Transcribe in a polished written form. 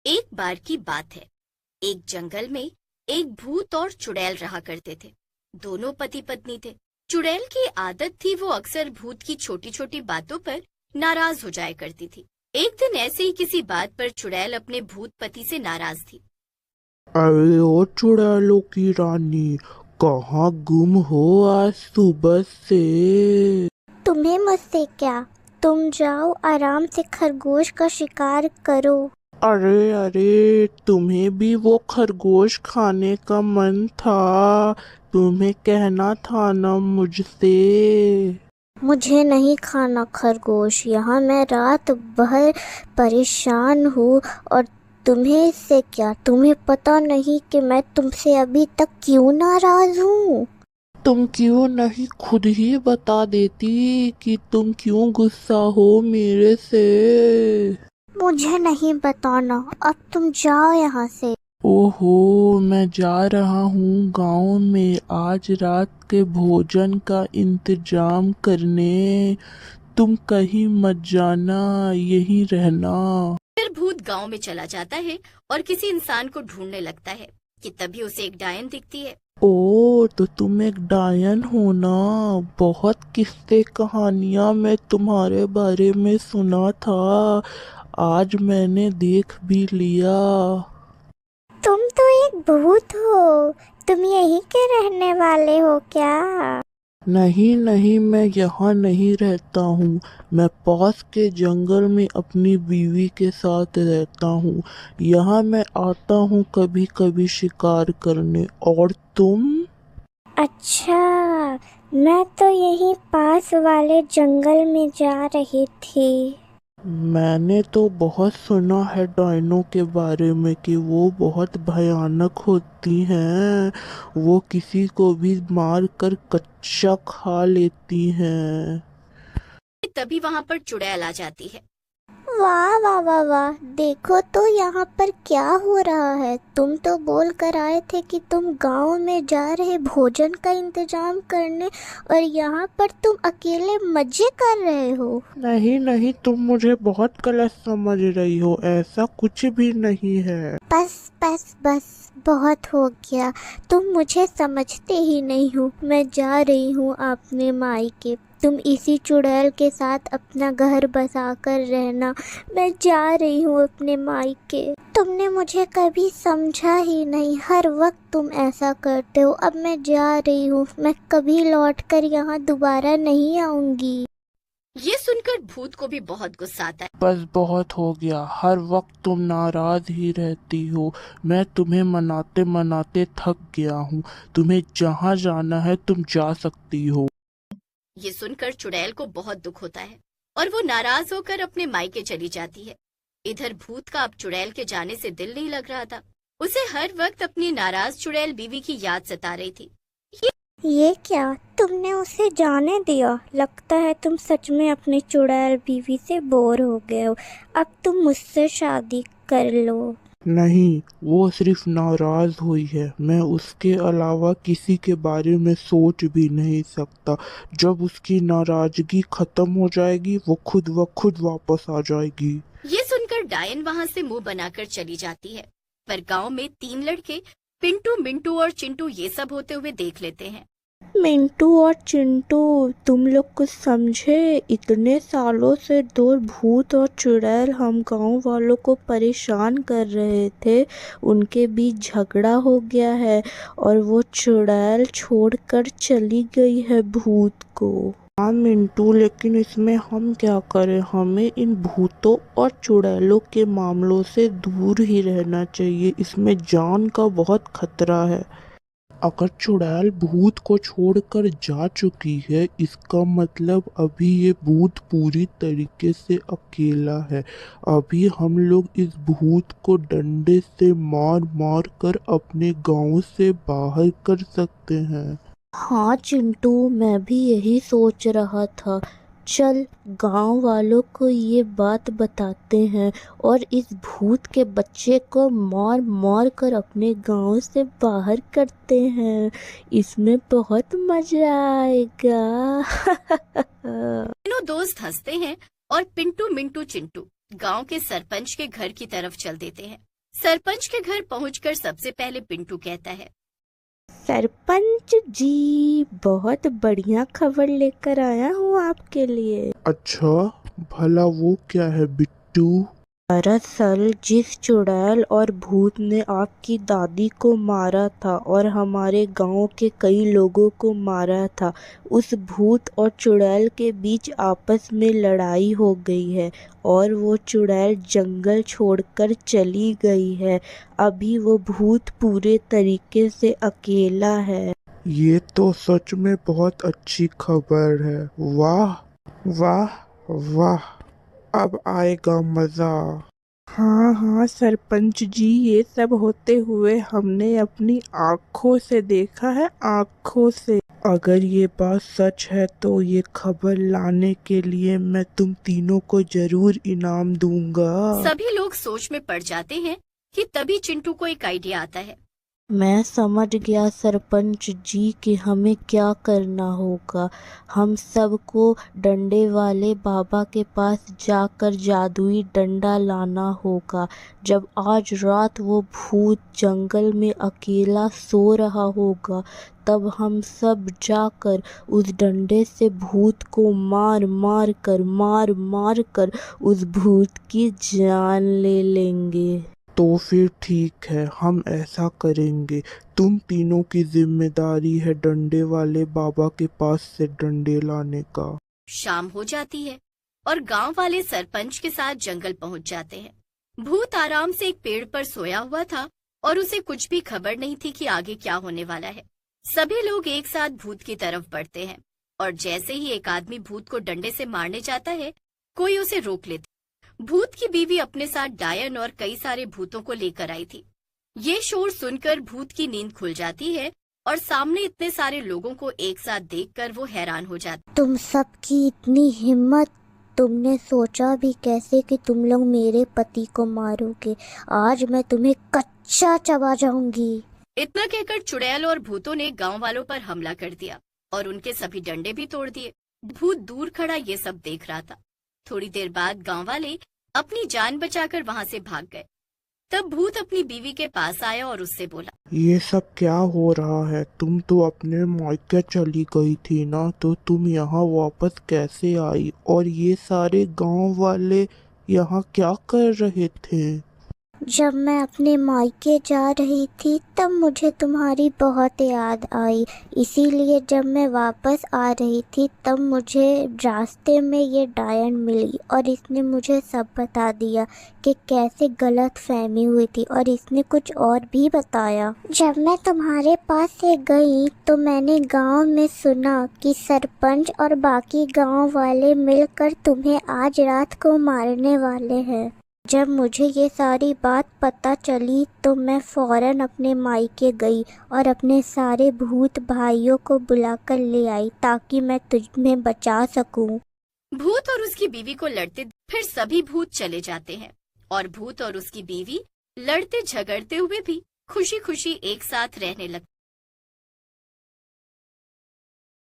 एक बार की बात है। एक जंगल में एक भूत और चुड़ैल रहा करते थे। दोनों पति पत्नी थे। चुड़ैल की आदत थी वो अक्सर भूत की छोटी छोटी बातों पर नाराज हो जाया करती थी। एक दिन ऐसे ही किसी बात पर चुड़ैल अपने भूत पति से नाराज थी। अरे ओ चुड़ैलों की रानी, कहाँ गुम हो आज सुबह से? तुम्हें मुझसे क्या? तुम जाओ आराम से खरगोश का शिकार करो। अरे अरे, तुम्हें भी वो खरगोश खाने का मन था? तुम्हें कहना था ना मुझसे। मुझे नहीं खाना खरगोश। यहाँ मैं रात भर परेशान हूँ और तुम्हें इससे क्या? तुम्हें पता नहीं कि मैं तुमसे अभी तक क्यों नाराज हूँ? तुम क्यों नहीं खुद ही बता देती कि तुम क्यों गुस्सा हो मेरे से? मुझे नहीं बताना। अब तुम जाओ यहाँ से। ओहो, मैं जा रहा हूँ गांव में आज रात के भोजन का इंतजाम करने। तुम कहीं मत जाना, यहीं रहना। फिर भूत गांव में चला जाता है और किसी इंसान को ढूंढने लगता है कि तभी उसे एक डायन दिखती है। ओ, तो तुम एक डायन हो ना? बहुत किस्से कहानियां मैं तुम्हारे बारे में सुना था। आज मैंने देख भी लिया। तुम तो एक भूत हो। तुम यहीं के रहने वाले हो क्या? नहीं नहीं, मैं यहाँ नहीं रहता हूँ। मैं पास के जंगल में अपनी बीवी के साथ रहता हूँ। यहाँ मैं आता हूँ कभी कभी शिकार करने। और तुम? अच्छा, मैं तो यहीं पास वाले जंगल में जा रही थी। मैंने तो बहुत सुना है डायनों के बारे में कि वो बहुत भयानक होती हैं। वो किसी को भी मार कर कच्चा खा लेती हैं। तभी वहाँ पर चुड़ैल आ जाती है। वाह वाह वाह वाह, देखो तो यहाँ पर क्या हो रहा है। तुम तो बोल कर आए थे कि तुम गांव में जा रहे भोजन का इंतजाम करने और यहाँ पर तुम अकेले मजे कर रहे हो। नहीं नहीं, तुम मुझे बहुत गलत समझ रही हो। ऐसा कुछ भी नहीं है। बस बस बस, बहुत हो गया। तुम मुझे समझते ही नहीं हो। मैं जा रही हूँ अपने मायके। तुम इसी चुड़ैल के साथ अपना घर बसा कर रहना। मैं जा रही हूँ अपने मायके। तुमने मुझे कभी समझा ही नहीं। हर वक्त तुम ऐसा करते हो। अब मैं जा रही हूँ। मैं कभी लौट कर यहाँ दोबारा नहीं आऊंगी। ये सुनकर भूत को भी बहुत गुस्सा आता है। बस बहुत हो गया। हर वक्त तुम नाराज ही रहती हो। मैं तुम्हें मनाते मनाते थक गया हूँ। तुम्हें जहाँ जाना है तुम जा सकती हो। ये सुनकर चुड़ैल को बहुत दुख होता है और वो नाराज होकर अपने मायके चली जाती है। इधर भूत का अब चुड़ैल के जाने से दिल नहीं लग रहा था। उसे हर वक्त अपनी नाराज चुड़ैल बीवी की याद सता रही थी। ये क्या? तुमने उसे जाने दिया? लगता है तुम सच में अपनी चुड़ैल बीवी से बोर हो गए हो। अब तुम मुझसे शादी कर लो। नहीं, वो सिर्फ नाराज हुई है। मैं उसके अलावा किसी के बारे में सोच भी नहीं सकता। जब उसकी नाराजगी खत्म हो जाएगी वो खुद ब खुद वापस आ जाएगी। ये सुनकर डायन वहाँ से मुंह बनाकर चली जाती है। पर गांव में 3 लड़के पिंटू, मिंटू और चिंटू ये सब होते हुए देख लेते हैं। मिंटू और चिंटू, तुम लोग कुछ समझे? इतने सालों से दो भूत और चुड़ैल हम गांव वालों को परेशान कर रहे थे। उनके बीच झगड़ा हो गया है और वो चुड़ैल छोड़कर चली गई है भूत को। हाँ मिंटू, लेकिन इसमें हम क्या करें? हमें इन भूतों और चुड़ैलों के मामलों से दूर ही रहना चाहिए। इसमें जान का बहुत खतरा है। अगर चुड़ैल भूत को छोड़कर जा चुकी है, इसका मतलब अभी ये भूत पूरी तरीके से अकेला है। अभी हम लोग इस भूत को डंडे से मार मार कर अपने गांव से बाहर कर सकते हैं। हाँ चिंटू, मैं भी यही सोच रहा था। चल गांव वालों को ये बात बताते हैं और इस भूत के बच्चे को मार मार कर अपने गांव से बाहर करते हैं। इसमें बहुत मजा आएगा। तीनों दोस्त हंसते हैं और पिंटू, मिंटू, चिंटू गांव के सरपंच के घर की तरफ चल देते हैं। सरपंच के घर पहुंचकर सबसे पहले पिंटू कहता है, सरपंच जी, बहुत बढ़िया खबर लेकर आया हूँ आपके लिए। अच्छा, भला वो क्या है बिट्टू? दरअसल जिस चुड़ैल और भूत ने आपकी दादी को मारा था और हमारे गांव के कई लोगों को मारा था, उस भूत और चुड़ैल के बीच आपस में लड़ाई हो गई है और वो चुड़ैल जंगल छोड़कर चली गई है। अभी वो भूत पूरे तरीके से अकेला है। ये तो सच में बहुत अच्छी खबर है। वाह वाह वाह, अब आएगा मजा। हाँ हाँ सरपंच जी, ये सब होते हुए हमने अपनी आँखों से देखा है, आँखों से। अगर ये बात सच है तो ये खबर लाने के लिए मैं तुम तीनों को जरूर इनाम दूंगा। सभी लोग सोच में पड़ जाते हैं कि तभी चिंटू को एक आइडिया आता है। मैं समझ गया सरपंच जी कि हमें क्या करना होगा। हम सबको डंडे वाले बाबा के पास जाकर जादुई डंडा लाना होगा। जब आज रात वो भूत जंगल में अकेला सो रहा होगा, तब हम सब जाकर उस डंडे से भूत को मार मार कर उस भूत की जान ले लेंगे। तो फिर ठीक है, हम ऐसा करेंगे। तुम तीनों की जिम्मेदारी है डंडे वाले बाबा के पास से डंडे लाने का। शाम हो जाती है और गांव वाले सरपंच के साथ जंगल पहुंच जाते हैं। भूत आराम से एक पेड़ पर सोया हुआ था और उसे कुछ भी खबर नहीं थी कि आगे क्या होने वाला है। सभी लोग एक साथ भूत की तरफ बढ़ते हैं और जैसे ही एक आदमी भूत को डंडे से मारने जाता है, कोई उसे रोक लेता। भूत की बीवी अपने साथ डायन और कई सारे भूतों को लेकर आई थी। ये शोर सुनकर भूत की नींद खुल जाती है और सामने इतने सारे लोगों को एक साथ देखकर वो हैरान हो जाती। तुम सबकी इतनी हिम्मत! तुमने सोचा भी कैसे कि तुम लोग मेरे पति को मारोगे? आज मैं तुम्हें कच्चा चबा जाऊंगी। इतना कहकर चुड़ैल और भूतों ने गांव वालों पर हमला कर दिया और उनके सभी डंडे भी तोड़ दिए। भूत दूर खड़ा ये सब देख रहा था। थोड़ी देर बाद गांव वाले अपनी जान बचाकर वहां से भाग गए। तब भूत अपनी बीवी के पास आया और उससे बोला, ये सब क्या हो रहा है? तुम तो अपने मायके चली गई थी ना, तो तुम यहाँ वापस कैसे आई? और ये सारे गांव वाले यहाँ क्या कर रहे थे? जब मैं अपने मायके जा रही थी तब मुझे तुम्हारी बहुत याद आई, इसीलिए जब मैं वापस आ रही थी तब मुझे रास्ते में ये डायन मिली और इसने मुझे सब बता दिया कि कैसे गलत फहमी हुई थी, और इसने कुछ और भी बताया। जब मैं तुम्हारे पास से गई तो मैंने गांव में सुना कि सरपंच और बाकी गांव वाले मिलकर तुम्हें आज रात को मारने वाले हैं। जब मुझे ये सारी बात पता चली तो मैं फौरन अपने मायके गई और अपने सारे भूत भाइयों को बुलाकर ले आई ताकि मैं तुम्हें बचा सकूं। भूत और उसकी बीवी को लड़ते फिर सभी भूत चले जाते हैं और भूत और उसकी बीवी लड़ते झगड़ते हुए भी खुशी खुशी एक साथ रहने लगते।